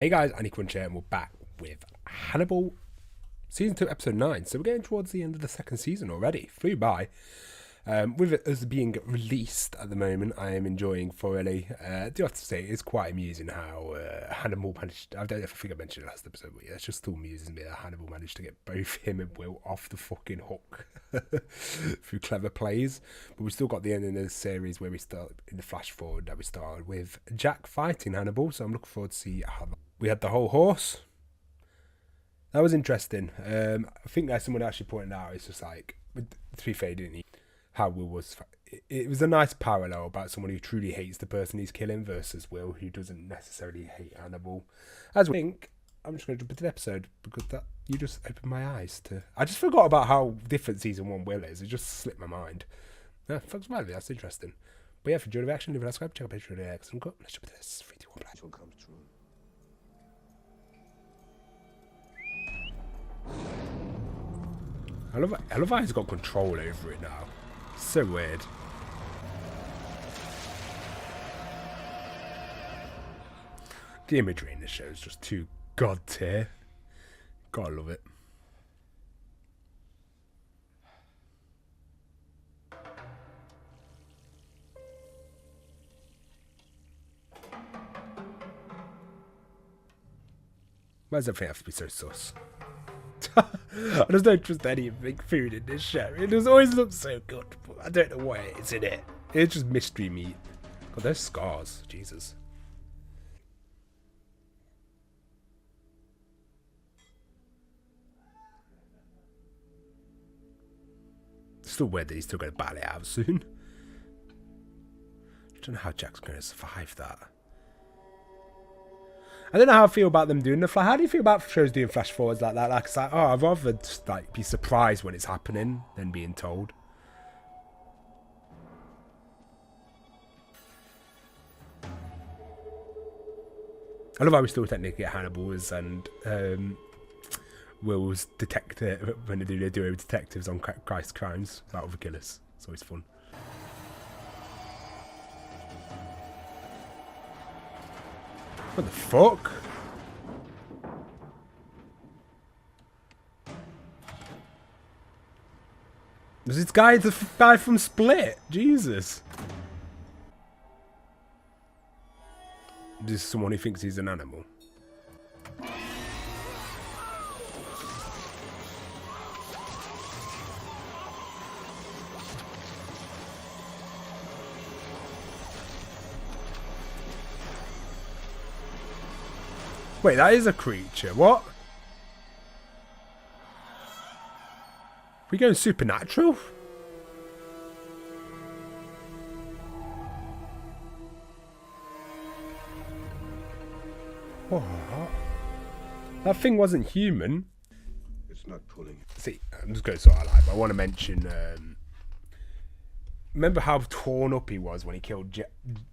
Hey guys, AniCrunch here, and we're back with Hannibal Season 2, Episode 9. So we're getting towards the end of the second season already. Flew by. With it as being released at the moment, I am enjoying thoroughly. I do have to say, it's quite amusing how Hannibal managed... I don't know if I think I mentioned it last episode, but yeah, it's just still amusing me that Hannibal managed to get both him and Will off the fucking hook through clever plays. But we still got the end of the series where we start, in the flash forward, that we started with Jack fighting Hannibal. So I'm looking forward to see how... We had the whole horse. That was interesting. I think that someone actually pointed out, it's just like, to be fair, didn't he? How Will was... It was a nice parallel about someone who truly hates the person he's killing versus Will, who doesn't necessarily hate Hannibal. As we think, I'm just going to jump into the episode because that you just opened my eyes to... I just forgot about how different Season 1 Will is. It just slipped my mind. Yeah, thanks for that. That's interesting. But yeah, if you enjoyed the reaction, leave a like, subscribe, check out Patreon, the excellent cut. Let's jump into this. 3, 2, 1, play. Comes true. I love how he's got control over it now. So weird. The imagery in this show is just too god tier. Gotta love it. Why does everything have to be so sus? I just don't trust any big food in this show. It just always looks so good, but I don't know why it's in it. It's just mystery meat. God, there's scars. Jesus. It's still weird that he's still going to battle it out soon. I don't know how Jack's going to survive that. I don't know how I feel about them doing the flash. How do you feel about shows doing flash forwards like that? Like, it's like, oh, I'd rather just like be surprised when it's happening than being told. I love how we still technically get Hannibal's and Will's detective when they do detectives on Christ's crimes out of the killers. It's always fun. What the fuck? Was this guy the guy from Split? Jesus. This is someone who thinks he's an animal. Wait, that is a creature. What? We going supernatural? What? That thing wasn't human. It's not pulling. See, I'm just going to sort of like, but I want to mention. Remember how torn up he was when he killed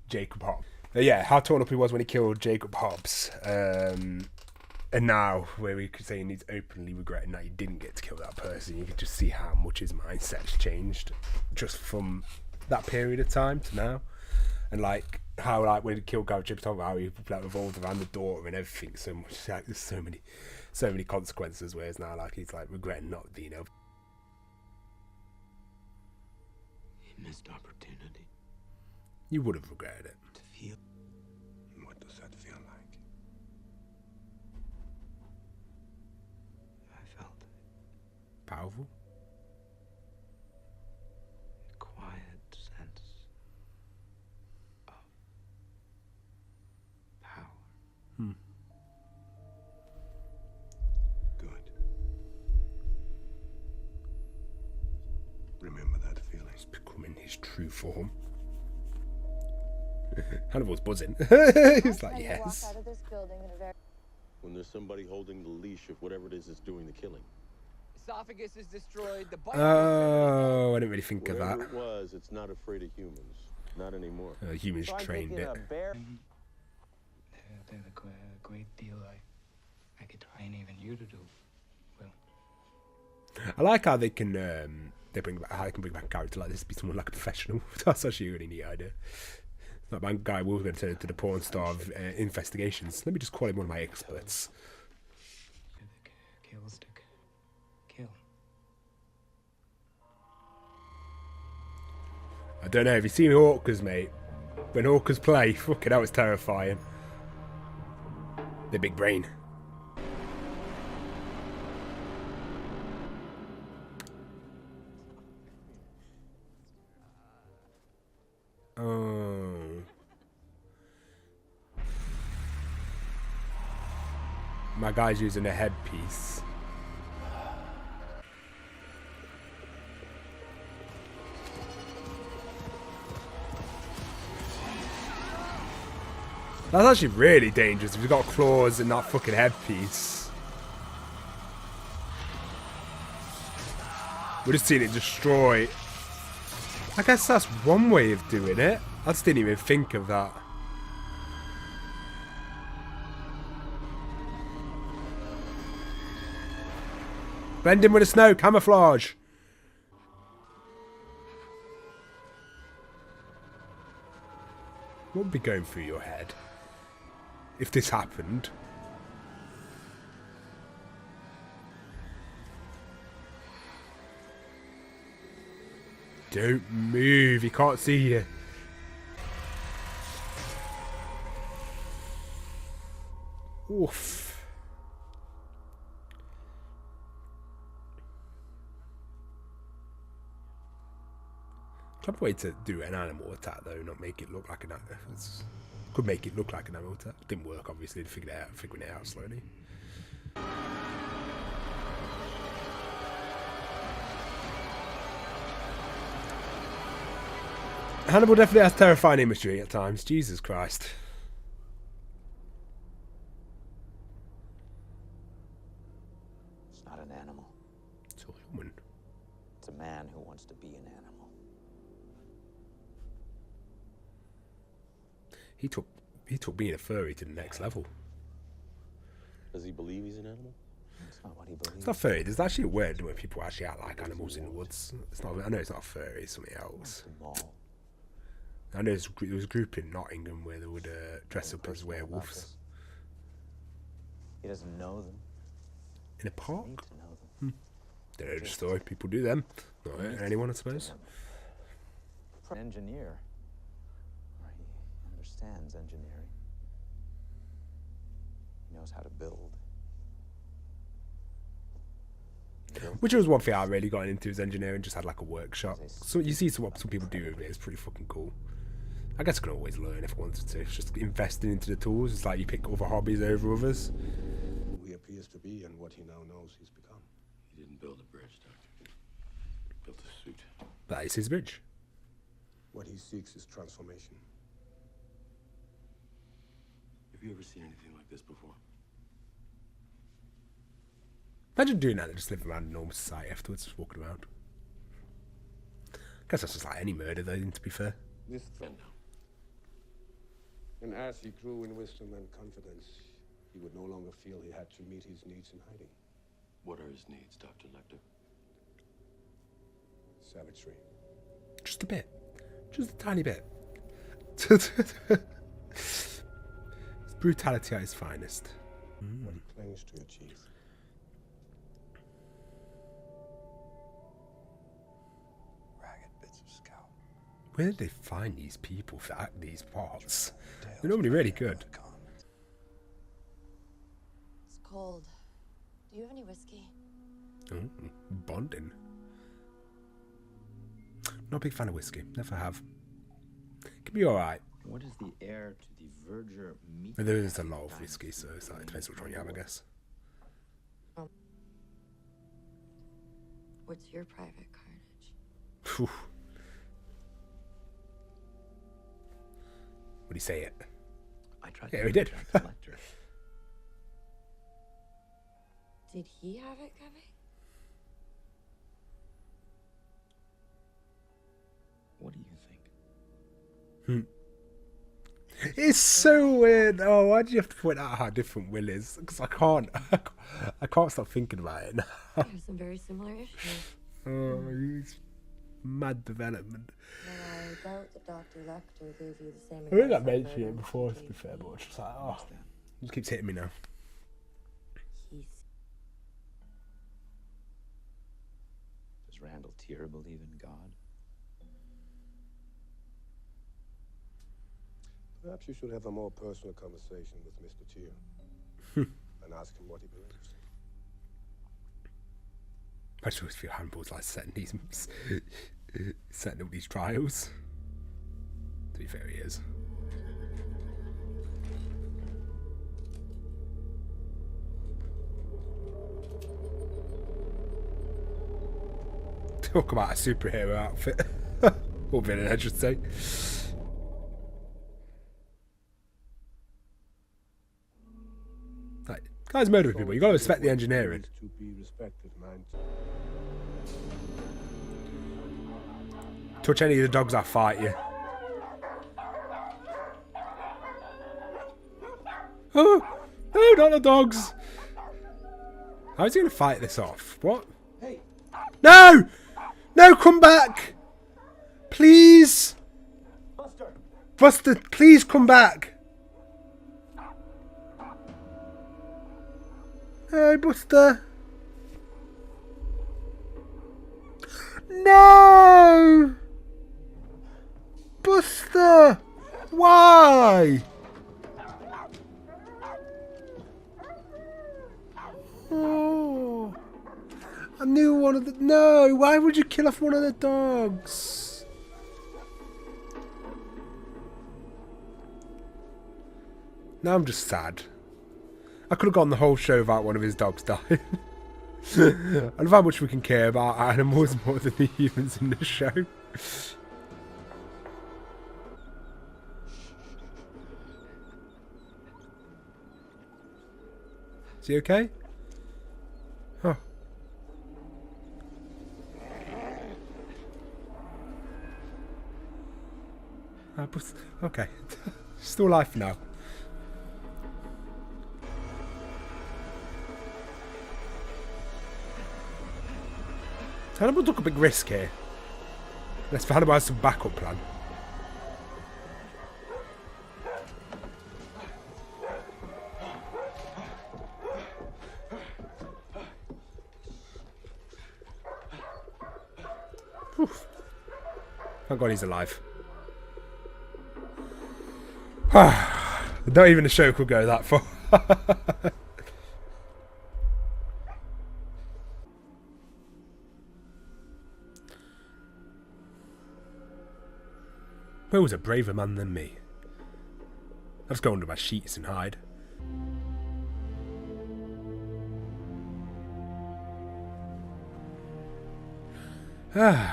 Jacob Hobbs? Yeah, how torn up he was when he killed Jacob Hobbs. And now, where we could say he's openly regretting that he didn't get to kill that person, you could just see how much his mindset's changed just from that period of time to now. And like how like when he killed Gary Chipton, how he like revolved around the daughter and everything so much. Like, there's so many consequences. Whereas now, like he's like regretting not being able. He missed opportunity You would have regretted it. to feel. What does that feel like? I felt Powerful. a quiet sense of power. Good. Remember that feeling. He's becoming his true form. Hannibal's buzzing. He's like, yes. When there's somebody holding the leash of whatever it is that's doing the killing. Esophagus is destroyed. The bite Oh, I didn't really think of Whatever that. it was, it's not afraid of humans. Not anymore. Humans trained it. bear. There's a great deal I could train even you to do. Well, I like how they can bring back a character like this, be someone like a professional. That's actually a really neat idea. That man guy was going to turn into the porn star of investigations. Let me just call him one of my experts. The kill stick. Kill. I don't know, have you seen Orcas, mate? When Orcas play, fucking hell, it's terrifying. The big brain. Oh. My guy's using a headpiece. That's actually really dangerous if you've got claws and that fucking headpiece. We're just seeing it destroy. I guess that's one way of doing it. I just didn't even think of that. Blend in with the snow, camouflage. What would be going through your head if this happened? Don't move, he can't see you. Oof. Clever way to do an animal attack though, not make it look like an animal. Could make it look like an animal attack. Didn't work obviously, figuring it out slowly. Hannibal definitely has terrifying imagery at times. Jesus Christ. It's not an animal. It's a human. It's a man who wants to be an animal. He took being a furry to the next level. Does he believe he's an animal? That's not what he believes. It's not furry. There's actually a word where people actually act like animals in the woods. It's not. I know it's not furry. It's something else. I know there was a group in Nottingham where they would dress up as werewolves. He doesn't know them. In a park? Need to know them. Don't know the story. People do them. Not anyone, I suppose. An engineer. Or he understands engineering. He knows how to build. Which was one thing I really got into is engineering. Just had like a workshop. So you see what some people do with it. It's pretty fucking cool. I guess I can always learn if I wanted to. It's just investing into the tools. It's like you pick other hobbies over others. Who he appears to be and what he now knows he's become. He didn't build a bridge, Doctor. He built a suit. That is his bridge. What he seeks is transformation. Have you ever seen anything like this before? Imagine doing that and just living around a normal society afterwards, just walking around. I guess that's just like any murder though, to be fair. This throne. And as he grew in wisdom and confidence, he would no longer feel he had to meet his needs in hiding. What are his needs, Dr. Lecter? Savagery. Just a bit. Just a tiny bit. It's brutality at its finest. What he claims to achieve. Ragged bits of scalp. Where did they find these people for these parts? They're normally really good. It's cold. Do you have any whiskey? Bonding. Not a big fan of whiskey. Never have. Can be alright. What is the heir to the Verger meat? There is a lot of whiskey, so it's like, it depends which one you have, I guess. What's your private carnage? Whew. Would he say it? I tried Yeah, to he did. Dr. Lecter. Did he have it coming? What do you think? It's so weird. Oh, why do you have to point out how different Will is? Because I can't stop thinking about it now. We have some very similar issues. Oh, he's mad development. Well, I doubt that Dr. Lecter gave you the same I think I advice on mentioned it Bourbon before, to gave be fair, but me. it's just like, oh, it just keeps hitting me now. He's Does Randall Tier believe in God? Perhaps you should have a more personal conversation with Mr. Tier and ask him what he believes. I just always feel Hannibal's like setting up these trials. To be fair, he is. Talk about a superhero outfit. Or villain, I should say. Like, guy's murdering people. You gotta respect the engineering. To be respected, man. Touch any of the dogs, I'll fight you. Oh! No, not the dogs! How's he gonna fight this off? What? Hey! No! No, come back! Please! Buster! Buster, please come back! Hey, Buster! No! Buster! Why? Oh, I knew one of the... No, why would you kill off one of the dogs? Now I'm just sad. I could have gone the whole show without one of his dogs dying. I love how much we can care about animals more than the humans in the show. Is he okay? Oh. Okay. Still alive for now. Hannibal took a big risk here. Let's Hannibal has some backup plan. Oof. Thank God he's alive. Not even a show could go that far. Will was a braver man than me. I'll just go under my sheets and hide.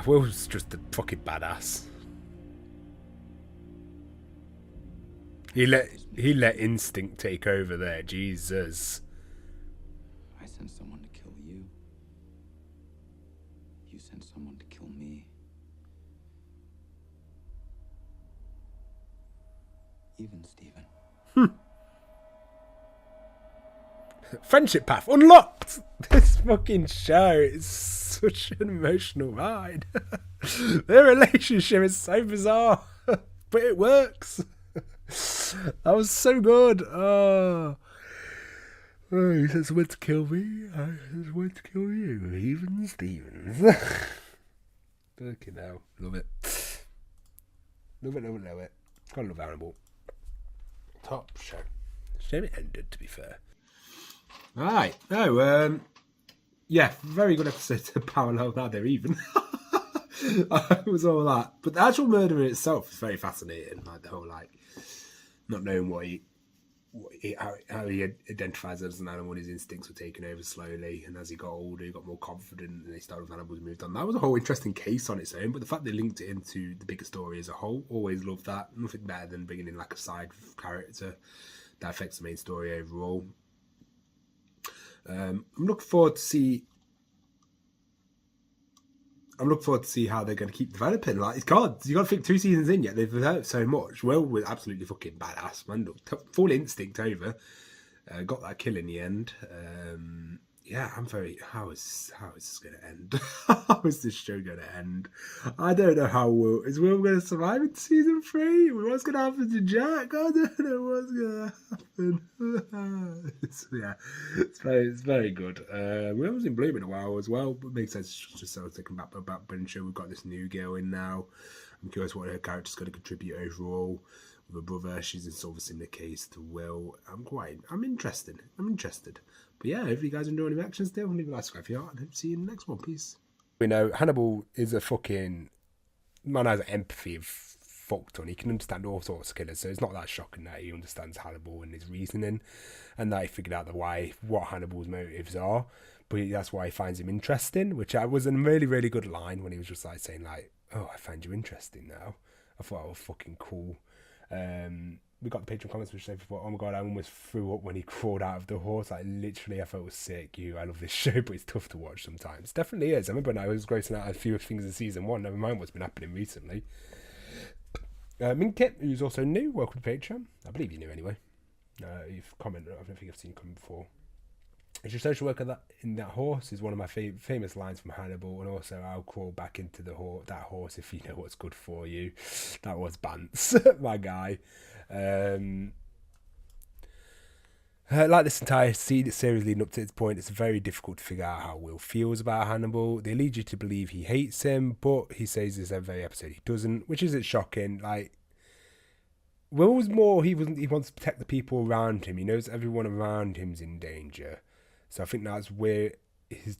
Will's just a fucking badass. He let instinct take over there, Jesus. I sent someone to kill you. You sent someone to kill me. Even Stephen. Friendship path unlocked! This fucking show is such an emotional ride. Their relationship is so bizarre, but it works. That was so good. Oh, he says when to kill me, I says when to kill you. Even Stevens. Fucking hell. Love it. Love it, love it, love it. Gotta love Hannibal. Top show. Shame it ended, to be fair. Right. No, yeah, very good episode to parallel that there even. It was all that. But the actual murder in itself is very fascinating. Like the whole not knowing how he identifies as an animal, his instincts were taken over slowly, and as he got older, he got more confident, and he started with animals, moved on. That was a whole interesting case on its own, but the fact they linked it into the bigger story as a whole, always loved that. Nothing better than bringing in like a side character that affects the main story overall. I'm looking forward to see how they're going to keep developing. Like, God, you got to think 2 seasons in yet they've developed so much. Will was absolutely fucking badass, man. Full instinct over. Got that kill in the end. yeah, I'm very. How is this going to end? How is this show going to end? I don't know how Will going to survive in season 3? What's going to happen to Jack? I don't know what's going to happen. It's very good. Will was in Bloom in a while as well, but it makes sense just so thinking about Bryn show. We've got this new girl in now. I'm curious what her character's going to contribute overall. With her brother, she's in sort of a similar case to Will. I'm interested. But yeah, hopefully you guys enjoy the reactions still. Leave a like, subscribe if you are, and hope to see you in the next one. Peace. We know Hannibal is a fucking man, has empathy of fucked on. He can understand all sorts of killers, so it's not that shocking that he understands Hannibal and his reasoning, and that he figured out what Hannibal's motives are. But that's why he finds him interesting, which was a really, really good line when he was just like saying like, "Oh, I find you interesting now." I thought that was fucking cool. We got the Patreon comments which said, "Oh my god, I almost threw up when he crawled out of the horse." Like literally, I thought it was sick. I love this show, but it's tough to watch sometimes. Definitely is. I remember when I was grossing out a few things in season 1. Never mind what's been happening recently. Minkit, who's also new, welcome to Patreon. I believe you knew anyway. You've commented. I don't think I've seen you comment before. Is your social worker in that horse? Is one of my famous lines from Hannibal, and also I'll crawl back into that horse if you know what's good for you. That was Bance, my guy. Like this entire series leading up to this point, it's very difficult to figure out how Will feels about Hannibal. They lead you to believe he hates him, but he says this every episode he doesn't, which isn't shocking. Like, Will's more, he wants to protect the people around him. He knows everyone around him's in danger. So I think that's where his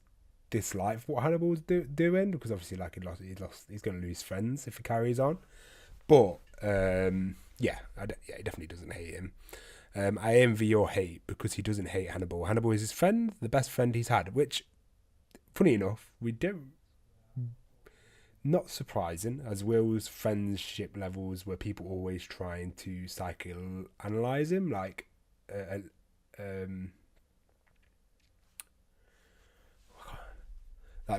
dislike for what Hannibal's doing, because obviously, like, he's going to lose friends if he carries on. But he definitely doesn't hate him. I envy your hate because he doesn't hate Hannibal. Hannibal is his friend, the best friend he's had, which, funny enough, we don't. Not surprising, as Will's friendship levels were people always trying to psychoanalyze him, like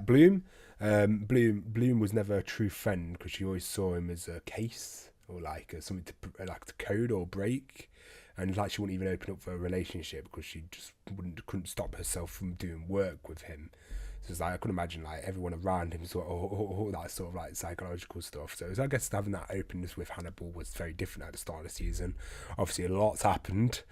Bloom. Bloom was never a true friend because she always saw him as a case or like something to code or break, and like she wouldn't even open up for a relationship because she just couldn't stop herself from doing work with him. So it's like I couldn't imagine like everyone around him sort of all that sort of like psychological stuff. So I guess having that openness with Hannibal was very different at the start of the season. Obviously, a lot's happened.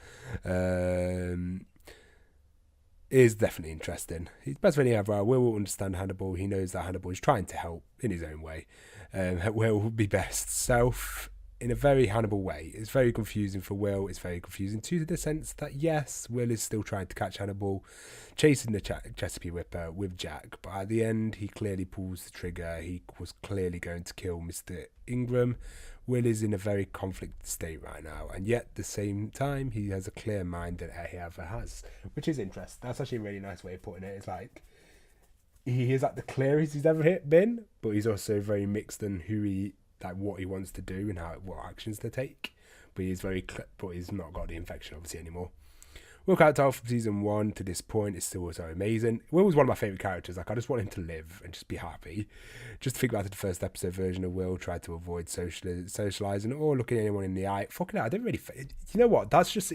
Is definitely interesting. He's best friend ever. Will understand Hannibal. He knows that Hannibal is trying to help in his own way. Will be best self in a very Hannibal way. It's very confusing for Will. It's very confusing to the sense that yes, Will is still trying to catch Hannibal, chasing the Chesapeake Ripper with Jack. But at the end, he clearly pulls the trigger. He was clearly going to kill Mr. Ingram. Will is in a very conflicted state right now, and yet at the same time he has a clear mind that he ever has, which is interesting. That's actually a really nice way of putting it. It's like he is at the clearest he's ever been, but he's also very mixed in what he wants to do and what actions to take. But he's but he's not got the infection obviously anymore. Will character from season 1 to this point is still so amazing. Will was one of my favourite characters. Like, I just want him to live and just be happy. Just think about the first episode version of Will tried to avoid socialising or looking anyone in the eye. Fucking hell, I don't really. You know what? It's just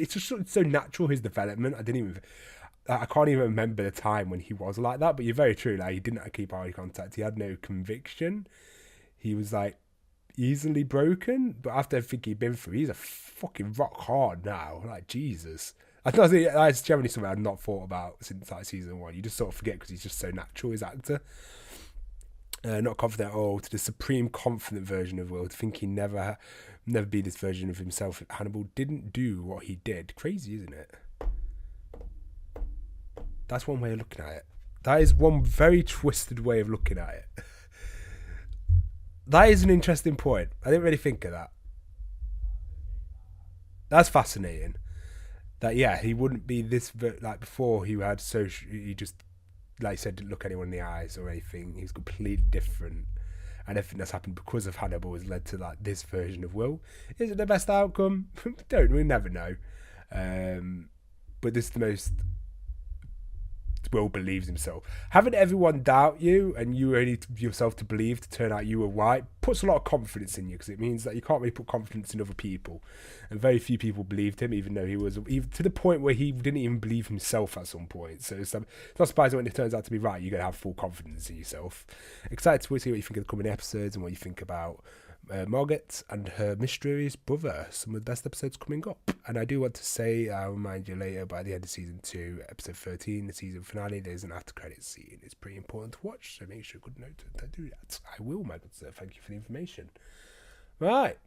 so natural, his development. I can't even remember the time when he was like that. But you're very true. Like, he didn't keep eye contact. He had no conviction. He was like easily broken. But after everything he'd been through, he's a fucking rock hard now. Like, Jesus. I think that's generally something I've not thought about since like season 1. You just sort of forget because he's just so natural, his actor. Not confident at all. To the supreme confident version of Will, to think he never be this version of himself. Hannibal didn't do what he did. Crazy, isn't it? That's one way of looking at it. That is one very twisted way of looking at it. That is an interesting point. I didn't really think of that. That's fascinating. That yeah, he wouldn't be this like before. He just like I said, didn't look anyone in the eyes or anything. He's completely different, and everything that's happened because of Hannibal has led to like this version of Will. Is it the best outcome? We never know. But this is the most Will believes himself. Having everyone doubt you and you only yourself to believe to turn out you were right puts a lot of confidence in you, because it means that you can't really put confidence in other people. And very few people believed him, even though he was, even to the point where he didn't even believe himself at some point. So it's not surprising when it turns out to be right. You're going to have full confidence in yourself. Excited to see what you think of the coming episodes and what you think about Margaret and her mysterious brother. Some of the best episodes coming up. And I do want to say, I'll remind you later, by the end of season 2, episode 13, the season finale, there's an after credits scene. It's pretty important to watch, so make sure good note to do that. I will, my good sir. Thank you for the information. Right,